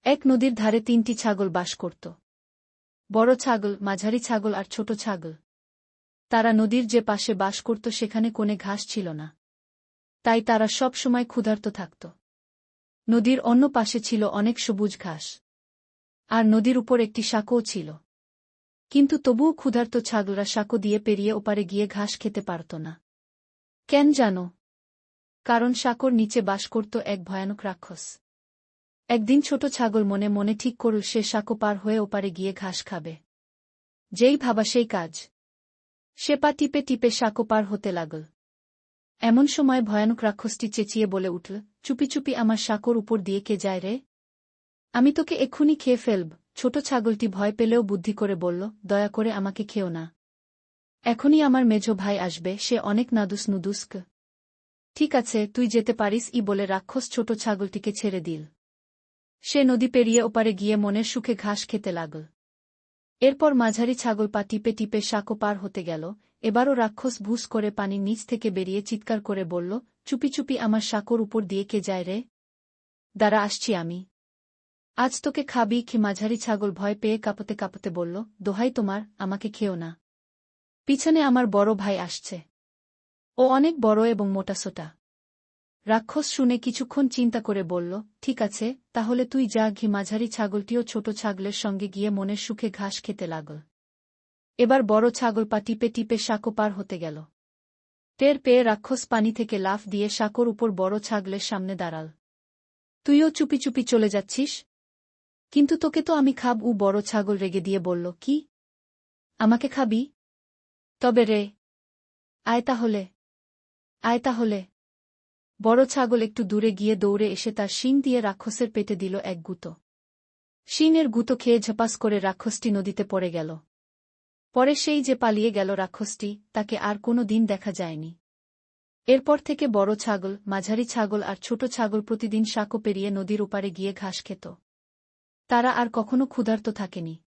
এক নদীর ধারে ৩টি ছাগল বাস করত। বড় ছাগল, মাঝারি ছাগল আর ছোট ছাগল। তারা নদীর যে পাশে বাস করত সেখানে কোনে ঘাস ছিল না। তাই তারা সব সময় ক্ষুধার্ত থাকত। নদীর অন্য পাশে ছিল অনেক সবুজ ঘাস। আর নদীর উপর একটি সাঁকোও ছিল। কিন্তু তবুও ক্ষুধার্ত ছাগলরা সাঁকো দিয়ে পেরিয়ে ওপারে গিয়ে ঘাস খেতে পারত না। কেন জানো? কারণ সাঁকোর নিচে বাস করত এক ভয়ানক রাক্ষস। একদিন ছোট ছাগল মনে মনে ঠিক করল সে সাঁকো পার হয়ে ওপারে গিয়ে ঘাস খাবে। যেই ভাবা সেই কাজ। সে পা টিপে টিপে সাঁকো পার হতে লাগল। এমন সময় ভয়ানক রাক্ষসটি চেঁচিয়ে বলে উঠল, চুপি চুপি আমার সাঁকোর উপর দিয়ে কে যায় রে? আমি তোকে এক্ষুনি খেয়ে ফেলব। ছোট ছাগলটি ভয় পেলেও বুদ্ধি করে বলল, দয়া করে আমাকে খেও না। এখনই আমার মেঝো ভাই আসবে, সে অনেক নাদুস নুদুস্ক। ঠিক আছে, তুই যেতে পারিস বলে রাক্ষস ছোট ছাগলটিকে ছেড়ে দিল। সে নদী পেরিয়ে ওপারে গিয়ে মনের সুখে ঘাস খেতে লাগল। এরপর মাঝারি ছাগল পা টিপে টিপে সাঁকো পার হতে গেল। এবারও রাক্ষস ভুস করে পানির নিচ থেকে বেরিয়ে চিৎকার করে বলল, চুপি চুপি আমার সাঁকোর উপর দিয়ে কে যায় রে? দাঁড়া, আসছি আমি। আজ তোকে খাবি। মাঝারি ছাগল ভয় পেয়ে কাঁপতে কাঁপতে বলল, দোহাই তোমার, আমাকে খেও না। পিছনে আমার বড় ভাই আসছে। ও অনেক বড় এবং মোটাসোটা। রাক্ষস শুনে কিছুক্ষণ চিন্তা করে বলল, ঠিক আছে, তাহলে তুই যা। মাঝারি ছাগলটিও ছোট ছাগলের সঙ্গে গিয়ে মনের সুখে ঘাস খেতে লাগল। এবার বড় ছাগল পা টিপে টিপে সাঁকো পার হতে গেল। টের পেয়ে রাক্ষস পানি থেকে লাফ দিয়ে সাঁকোর উপর বড় ছাগলের সামনে দাঁড়াল। তুইও চুপি চুপি চলে যাচ্ছিস? কিন্তু তোকে তো আমি খাব। বড় ছাগল রেগে দিয়ে বলল, কি? আমাকে খাবি? তবে রে, আয় তাহলে, আয় তাহলে। বড় ছাগল একটু দূরে গিয়ে দৌড়ে এসে তার শিং দিয়ে রাক্ষসের পেটে দিল এক গুঁতো। শিংয়ের গুঁতো খেয়ে ঝপাস করে রাক্ষসটি নদীতে পড়ে গেল। পরে সেই যে পালিয়ে গেল রাক্ষসটি, তাকে আর কোনো দিন দেখা যায়নি। এরপর থেকে বড় ছাগল, মাঝারি ছাগল আর ছোট ছাগল প্রতিদিন সাঁকো পেরিয়ে নদীর ওপারে গিয়ে ঘাস খেত। তারা আর কখনো ক্ষুধার্ত থাকেনি।